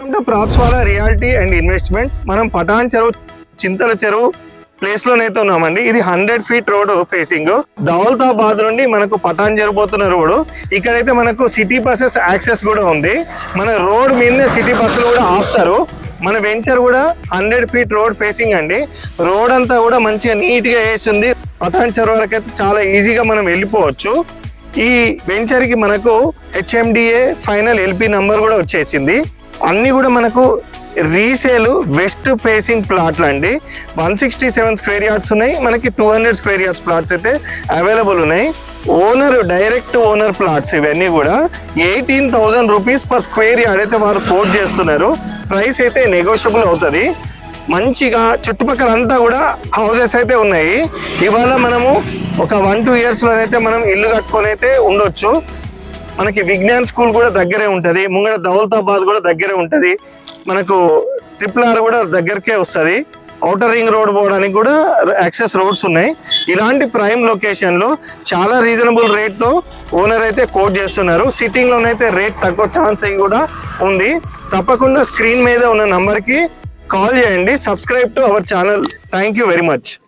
Welcome to Props Wala Reality and Investments. మనం పటాన్ చెరువు చింతల చెరువు ప్లేస్ లోనైతే ఉన్నామండి. ఇది 100 feet రోడ్ ఫేసింగ్ దౌలతాబాద్ నుండి మనకు పటాన్ చెరువు పోతున్న రోడ్. ఇక్కడైతే మనకు సిటీ బస్సెస్ యాక్సెస్ కూడా ఉంది. మన రోడ్ మీదనే సిటీ బస్సులు కూడా ఆపుతారు. మన వెంచర్ కూడా 100 feet రోడ్ ఫేసింగ్ అండి. రోడ్ అంతా కూడా మంచిగా నీట్ గా వేసింది. పటాన్ చెరువు వరకు అయితే చాలా ఈజీగా మనం వెళ్ళిపోవచ్చు. ఈ వెంచర్ కి మనకు HMDA ఫైనల్ LP నంబర్ కూడా వచ్చేసింది. అన్ని కూడా మనకు రీసేల్ వెస్ట్ ఫేసింగ్ ప్లాట్లు అండి. 167 స్క్వేర్ యార్డ్స్ ఉన్నాయి. మనకి 200 స్క్వేర్ యార్డ్స్ ప్లాట్స్ అయితే అవైలబుల్ ఉన్నాయి. ఓనర్ డైరెక్ట్ ఓనర్ ప్లాట్స్ ఇవన్నీ కూడా 18,000 రూపీస్ పర్ స్క్వేర్ యార్డ్ అయితే వారు కోట్ చేస్తున్నారు. ప్రైస్ అయితే నెగోషియబుల్ అవుతుంది. మంచిగా చుట్టుపక్కల అంతా కూడా హౌసెస్ అయితే ఉన్నాయి. ఇవాళ మనము ఒక 1-2 yearsలోనైతే మనం ఇల్లు కట్టుకొని అయితే ఉండొచ్చు. మనకి విజ్ఞాన్ స్కూల్ కూడా దగ్గరే ఉంటుంది. ముంగడ దౌలతాబాద్ కూడా దగ్గరే ఉంటుంది. మనకు RRR కూడా దగ్గరకే వస్తుంది. ఔటర్ రింగ్ రోడ్ పోవడానికి కూడా యాక్సెస్ రోడ్స్ ఉన్నాయి. ఇలాంటి ప్రైమ్ లొకేషన్లో చాలా రీజనబుల్ రేట్తో ఓనర్ అయితే కోట్ చేస్తున్నారు. సిట్టింగ్లోనైతే రేట్ తక్కువ ఛాన్స్ కూడా ఉంది. తప్పకుండా స్క్రీన్ మీద ఉన్న నంబర్కి కాల్ చేయండి. Subscribe to our channel. Thank you very much.